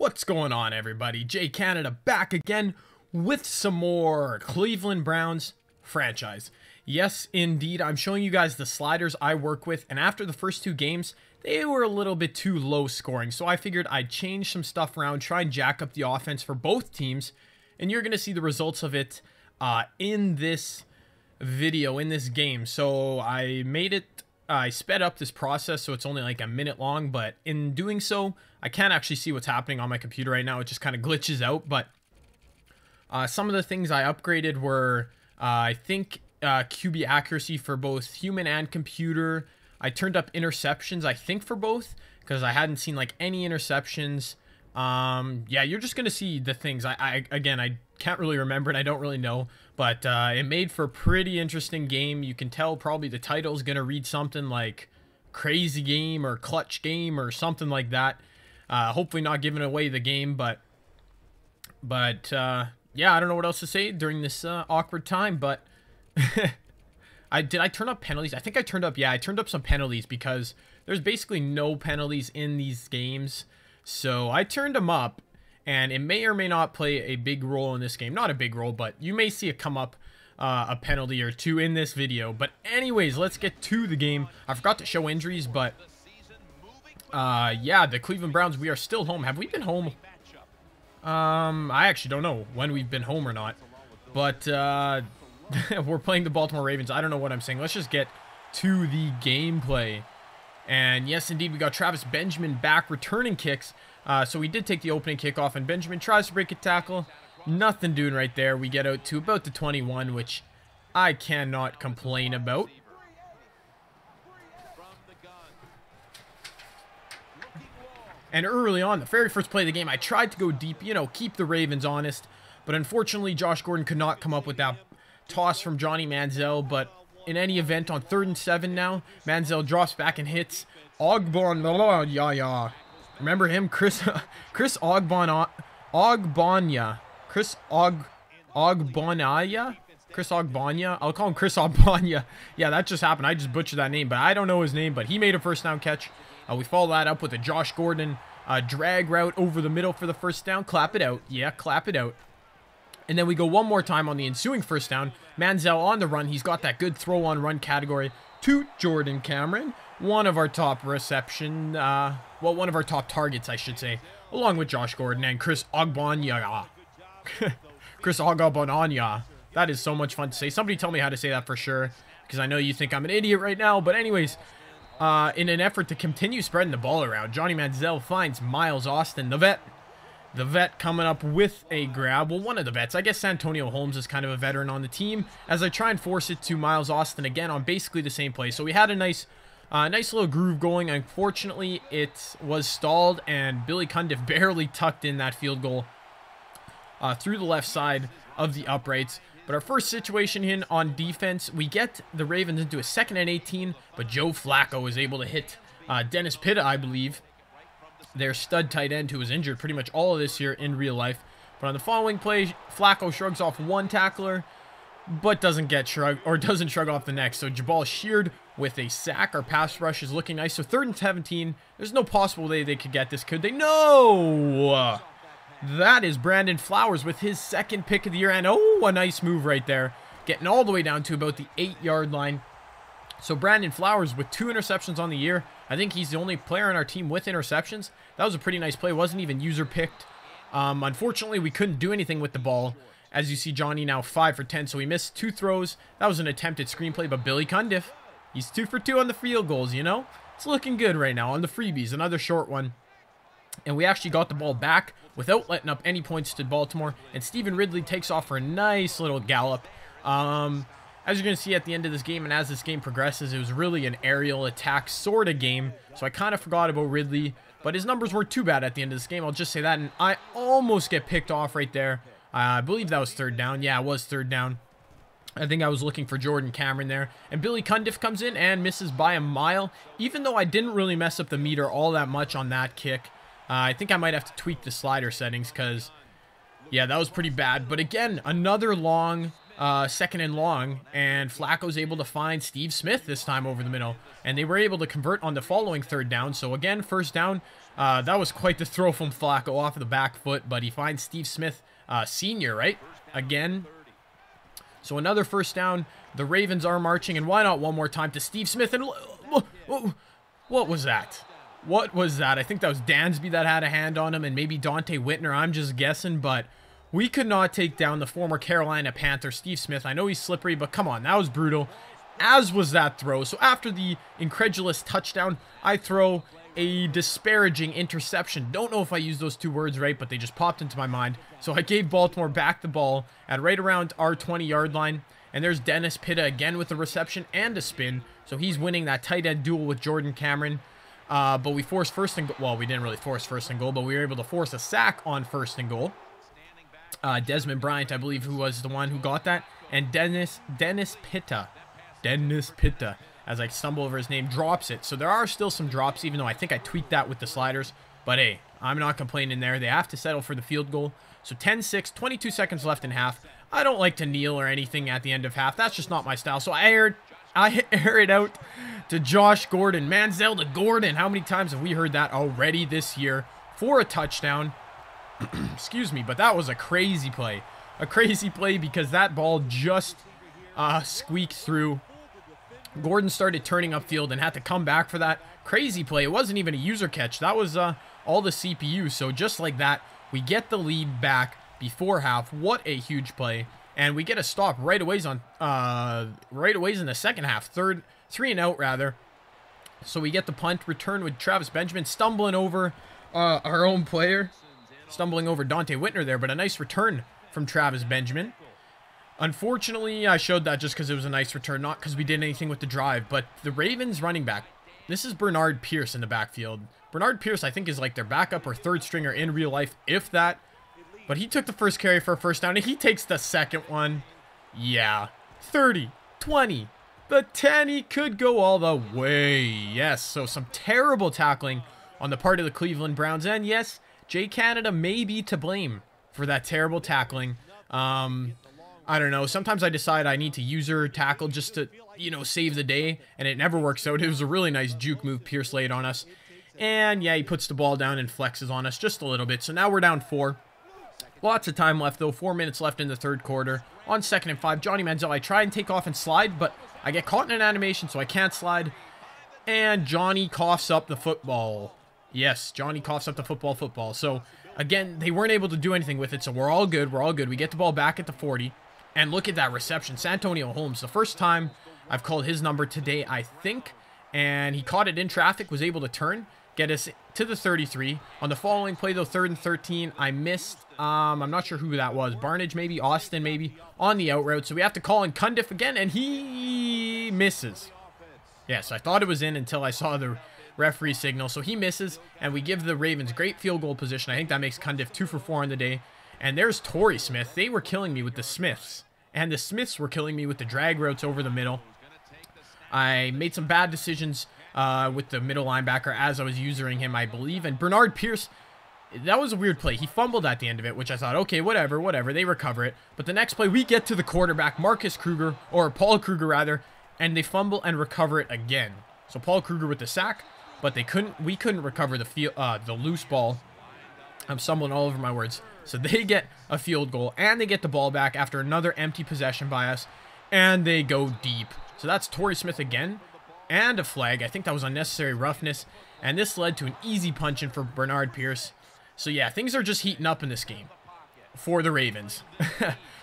What's going on, everybody? Jay Canada back again with some more Cleveland Browns franchise. Yes, indeed, I'm showing you guys the sliders I work with, and after the first two games, they were a little bit too low scoring, so I figured I'd change some stuff around, try and jack up the offense for both teams, and you're going to see the results of it in this video, in this game. So I sped up this process so it's only like a minute long, but in doing so, I can't actually see what's happening on my computer right now. It just kind of glitches out, but some of the things I upgraded were, I think, QB accuracy for both human and computer. I turned up interceptions, I think, for both, because I hadn't seen like any interceptions. Yeah, you're just going to see the things. Again, I can't really remember and I don't really know, but it made for a pretty interesting game. You can tell probably the title is going to read something like crazy game or clutch game or something like that. Hopefully not giving away the game, but yeah, I don't know what else to say during this awkward time, but did I turn up penalties? I think I turned up, yeah, I turned up some penalties because there's basically no penalties in these games. So I turned them up, and it may or may not play a big role in this game. Not a big role, but you may see it come up, a penalty or two in this video. But anyways, let's get to the game. I forgot to show injuries, but yeah, the Cleveland Browns, we are still home. Have we been home? I actually don't know when we've been home or not. But we're playing the Baltimore Ravens. I don't know what I'm saying. Let's just get to the gameplay. And yes, indeed, we got Travis Benjamin back returning kicks. So we did take the opening kickoff, and Benjamin tries to break a tackle. Nothing doing right there. We get out to about the 21, which I cannot complain about. And early on, the very first play of the game, I tried to go deep, you know, keep the Ravens honest. But unfortunately, Josh Gordon could not come up with that toss from Johnny Manziel. But in any event, on 3rd and 7 now, Manziel drops back and hits Ogbonnia. Remember him? Chris Ogbonnia. Chris Ogbonnia? I'll call him Chris Ogbonnia. Yeah, that just happened. I just butchered that name, but I don't know his name. But he made a first down catch. We follow that up with a Josh Gordon drag route over the middle for the first down. Clap it out. Yeah, clap it out. And then we go one more time on the ensuing first down. Manziel on the run. He's got that good throw-on-run category to Jordan Cameron. One of our top one of our top targets, I should say, along with Josh Gordon and Chris Ogbonnia. Chris Ogbonnia. That is so much fun to say. Somebody tell me how to say that for sure, because I know you think I'm an idiot right now. But anyways, in an effort to continue spreading the ball around, Johnny Manziel finds Miles Austin, the vet. The vet coming up with a grab. Well, one of the vets. I guess Santonio Holmes is kind of a veteran on the team, as I try and force it to Miles Austin again on basically the same play. So we had a nice little groove going. Unfortunately, it was stalled, and Billy Cundiff barely tucked in that field goal through the left side of the uprights. But our first situation here on defense, we get the Ravens into a 2nd and 18, but Joe Flacco is able to hit Dennis Pitta, I believe, their stud tight end, who was injured pretty much all of this year in real life. But on the following play, Flacco shrugs off one tackler, but doesn't shrug off the next. So Jabal sheared with a sack. Our pass rush is looking nice. So 3rd and 17. There's no possible way they could get this, could they? No! That is Brandon Flowers with his 2nd pick of the year. And oh, a nice move right there. Getting all the way down to about the 8-yard line. So Brandon Flowers with 2 interceptions on the year. I think he's the only player on our team with interceptions. That was a pretty nice play. Wasn't even user picked. Unfortunately, we couldn't do anything with the ball. As you see, Johnny now 5 for 10. So he missed 2 throws. That was an attempted screenplay. But Billy Cundiff, he's 2 for 2 on the field goals, you know. It's looking good right now on the freebies. Another short one. And we actually got the ball back without letting up any points to Baltimore. And Stephen Ridley takes off for a nice little gallop. As you're going to see at the end of this game, and as this game progresses, it was really an aerial attack sort of game. So I kind of forgot about Ridley, but his numbers weren't too bad at the end of this game. I'll just say that, and I almost get picked off right there. I believe that was 3rd down. Yeah, it was 3rd down. I think I was looking for Jordan Cameron there. And Billy Cundiff comes in and misses by a mile, even though I didn't really mess up the meter all that much on that kick. I think I might have to tweak the slider settings because, yeah, that was pretty bad. But again, another long second and long, and Flacco's able to find Steve Smith this time over the middle, and they were able to convert on the following third down. So again, first down. That was quite the throw from Flacco off of the back foot, but he finds Steve Smith, senior, right? Again. So another first down. The Ravens are marching, and why not one more time to Steve Smith? And what was that? What was that? I think that was Dansby that had a hand on him, and maybe Dante Whitner. I'm just guessing, but we could not take down the former Carolina Panther, Steve Smith. I know he's slippery, but come on, that was brutal, as was that throw. So after the incredulous touchdown, I throw a disparaging interception. Don't know if I used those two words right, but they just popped into my mind. So I gave Baltimore back the ball at right around our 20-yard line. And there's Dennis Pitta again with the reception and a spin. So he's winning that tight end duel with Jordan Cameron. But we forced first and goal. Well, we didn't really force first and goal, but we were able to force a sack on first and goal. Desmond Bryant, I believe, who was the one who got that. And Dennis Pitta. Dennis Pitta, as I stumble over his name, drops it. So there are still some drops, even though I think I tweaked that with the sliders. But hey, I'm not complaining there. They have to settle for the field goal. So 10-6, 22 seconds left in half. I don't like to kneel or anything at the end of half. That's just not my style. So I air it out to Josh Gordon. Manziel to Gordon. How many times have we heard that already this year for a touchdown? Excuse me, but that was a crazy play. A crazy play because that ball just squeaked through. Gordon started turning upfield and had to come back for that crazy play. It wasn't even a user catch. That was all the CPU. So just like that, we get the lead back before half. What a huge play. And we get a stop right away in the second half. 3 and out rather. So we get the punt return with Travis Benjamin stumbling over our own player. Stumbling over Dante Whitner there, but a nice return from Travis Benjamin. Unfortunately, I showed that just because it was a nice return, not because we did anything with the drive. But the Ravens running back, this is Bernard Pierce in the backfield. Bernard Pierce, I think, is like their backup or third stringer in real life, if that. But he took the first carry for a first down, and he takes the second one. Yeah, 30, 20, the 10, he could go all the way. Yes, so some terrible tackling on the part of the Cleveland Browns. And yes, Jay Canada may be to blame for that terrible tackling. I don't know. Sometimes I decide I need to user tackle just to, you know, save the day, and it never works out. It was a really nice juke move Pierce laid on us. And yeah, he puts the ball down and flexes on us just a little bit. So now we're down 4. Lots of time left, though. 4 minutes left in the third quarter. On 2nd and 5, Johnny Manziel. I try and take off and slide, but I get caught in an animation, so I can't slide. And Johnny coughs up the football. Yes, Johnny coughs up the football. So, again, they weren't able to do anything with it, so we're all good. We're all good. We get the ball back at the 40. And look at that reception. Santonio Holmes, the first time I've called his number today, I think. And he caught it in traffic, was able to turn, get us to the 33. On the following play, though, 3rd and 13, I missed. I'm not sure who that was. Barnage, maybe. Austin, maybe. On the out route. So we have to call in Cundiff again, and he misses. Yes, I thought it was in until I saw the referee signal. So he misses, and we give the Ravens great field goal position. I think that makes Cundiff 2 for 4 on the day. And there's Torrey Smith. They were killing me with the Smiths. And the Smiths were killing me with the drag routes over the middle. I made some bad decisions with the middle linebacker as I was using him, I believe. And Bernard Pierce, that was a weird play. He fumbled at the end of it, which I thought, okay, whatever. They recover it. But the next play, we get to the quarterback, Marcus Kruger, or Paul Kruger, rather. And they fumble and recover it again. So Paul Kruger with the sack. But we couldn't recover the loose ball. I'm stumbling all over my words. So they get a field goal, and they get the ball back after another empty possession by us, and they go deep. So that's Torrey Smith again, and a flag. I think that was unnecessary roughness, and this led to an easy punch-in for Bernard Pierce. So yeah, things are just heating up in this game for the Ravens.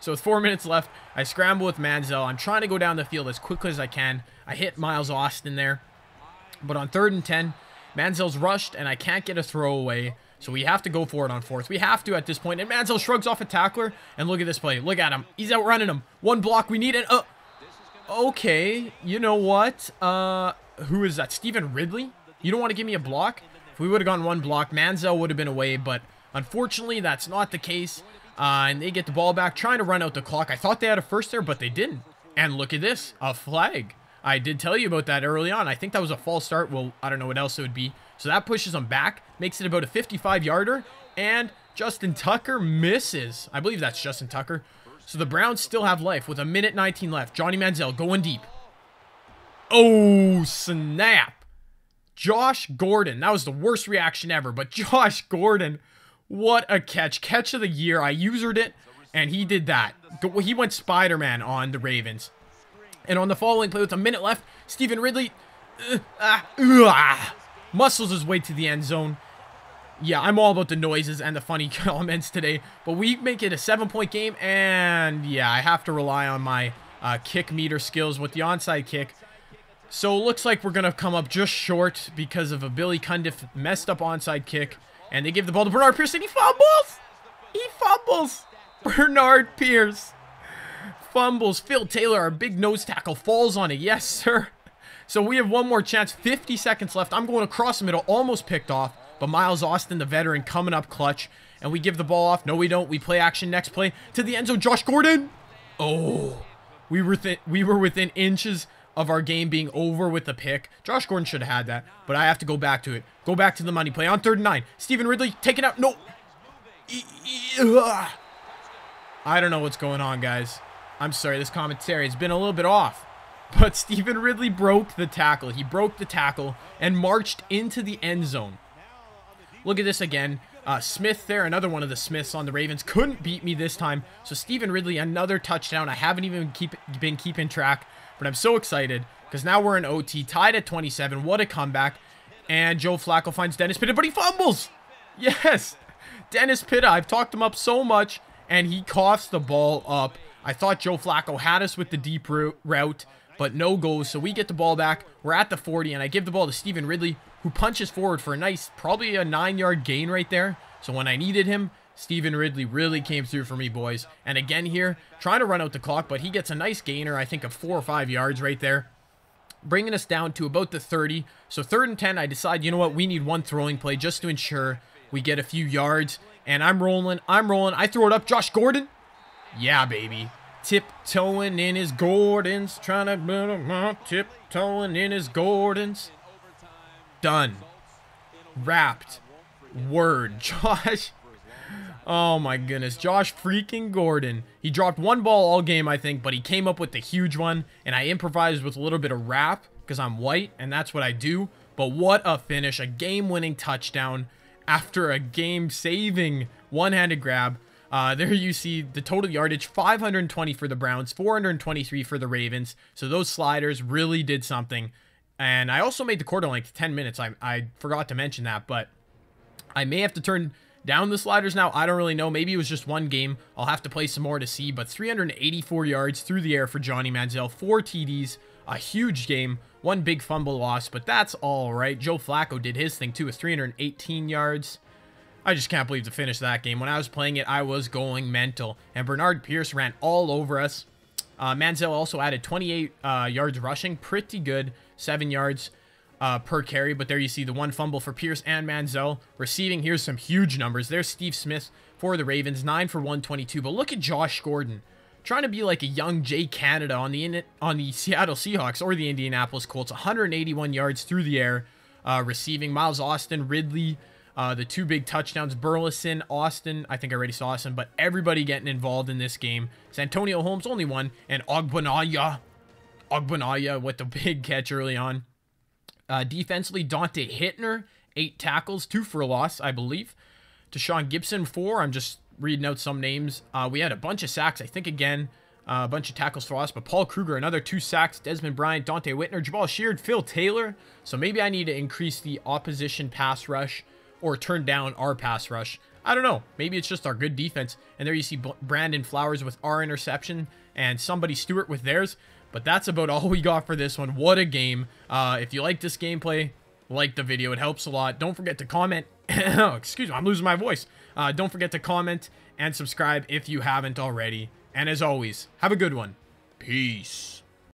So with 4 minutes left, I scramble with Manziel. I'm trying to go down the field as quickly as I can. I hit Miles Austin there, but on 3rd and 10, Manziel's rushed, and I can't get a throwaway. So we have to go for it on 4th. We have to at this point. And Manziel shrugs off a tackler. And look at this play. Look at him. He's outrunning him. One block. We need it. Okay. You know what? Who is that? Stephen Ridley? You don't want to give me a block? If we would have gone one block, Manziel would have been away. But unfortunately, that's not the case. And they get the ball back, trying to run out the clock. I thought they had a first there, but they didn't. And look at this. A flag. I did tell you about that early on. I think that was a false start. Well, I don't know what else it would be. So that pushes them back, makes it about a 55-yarder, and Justin Tucker misses. I believe that's Justin Tucker. So the Browns still have life with 1:19 left. Johnny Manziel going deep. Oh, snap. Josh Gordon. That was the worst reaction ever. But Josh Gordon, what a catch. Catch of the year. I usered it, and he did that. He went Spider-Man on the Ravens. And on the following play with a minute left, Stephen Ridley muscles his way to the end zone. Yeah, I'm all about the noises and the funny comments today. But we make it a 7-point game. And yeah, I have to rely on my kick meter skills with the onside kick. So it looks like we're going to come up just short because of a Billy Cundiff messed up onside kick. And they give the ball to Bernard Pierce and he fumbles. He fumbles. Bernard Pierce fumbles. Phil Taylor, our big nose tackle, falls on it. Yes, sir. So we have one more chance. 50 seconds left. I'm going across the middle. Almost picked off. But Miles Austin, the veteran, coming up clutch. And we give the ball off. No, we don't. We play action next play to the end zone. Josh Gordon. Oh, we were within inches of our game being over with the pick. Josh Gordon should have had that. But I have to go back to it. Go back to the money play on 3rd and 9. Stephen Ridley taken out. No. I don't know what's going on, guys. I'm sorry. This commentary has been a little bit off. But Stephen Ridley broke the tackle. He broke the tackle and marched into the end zone. Look at this again. Smith there, another one of the Smiths on the Ravens. Couldn't beat me this time. So Stephen Ridley, another touchdown. I haven't even been keeping track. But I'm so excited because now we're in OT. Tied at 27. What a comeback. And Joe Flacco finds Dennis Pitta, but he fumbles. Yes. Dennis Pitta, I've talked him up so much. And he coughs the ball up. I thought Joe Flacco had us with the deep route. But no goes. So we get the ball back. We're at the 40. And I give the ball to Stephen Ridley, who punches forward for a nice, probably a 9-yard gain right there. So when I needed him, Stephen Ridley really came through for me, boys. And again here, trying to run out the clock, but he gets a nice gainer, I think, of 4 or 5 yards right there, bringing us down to about the 30. So 3rd and 10, I decide, you know what, we need one throwing play just to ensure we get a few yards. And I'm rolling. I throw it up. Josh Gordon. Yeah, baby. Tiptoeing in his Gordons. Trying to tiptoeing in his Gordons. Done. Wrapped. Word. Josh. Oh my goodness. Josh freaking Gordon. He dropped one ball all game, I think, but he came up with the huge one. And I improvised with a little bit of rap because I'm white and that's what I do. But what a finish. A game-winning touchdown after a game-saving one-handed grab. There you see the total yardage, 520 for the Browns, 423 for the Ravens. So those sliders really did something. And I also made the quarter length 10 minutes. I forgot to mention that, but I may have to turn down the sliders now. I don't really know. Maybe it was just one game. I'll have to play some more to see. But 384 yards through the air for Johnny Manziel, 4 TDs, a huge game, 1 big fumble loss, but that's all right. Joe Flacco did his thing too with 318 yards. I just can't believe to finish that game. When I was playing it, I was going mental. And Bernard Pierce ran all over us. Manziel also added 28 yards rushing. Pretty good. 7 yards per carry. But there you see the 1 fumble for Pierce and Manziel. Receiving, here's some huge numbers. There's Steve Smith for the Ravens. 9 for 122. But look at Josh Gordon. Trying to be like a young Jay Canada on the Seattle Seahawks or the Indianapolis Colts. 181 yards through the air. Receiving, Miles Austin, Ridley, the 2 big touchdowns, Burleson, Austin. I think I already saw Austin, but everybody getting involved in this game. Santonio Holmes, only 1. And Ogbonaya with the big catch early on. Defensively, Dante Hittner, 8 tackles, 2 for a loss, I believe. Deshaun Gibson, 4. I'm just reading out some names. We had a bunch of sacks, I think, again. A bunch of tackles for us, but Paul Kruger, another 2 sacks. Desmond Bryant, Dante Whitner, Jabal Sheard, Phil Taylor. So maybe I need to increase the opposition pass rush or turn down our pass rush. I don't know. Maybe it's just our good defense. And there you see Brandon Flowers with our interception and somebody Stewart with theirs. But that's about all we got for this one. What a game. If you like this gameplay, like the video. It helps a lot. Don't forget to comment. Excuse me, I'm losing my voice. Don't forget to comment and subscribe if you haven't already. And as always, have a good one. Peace.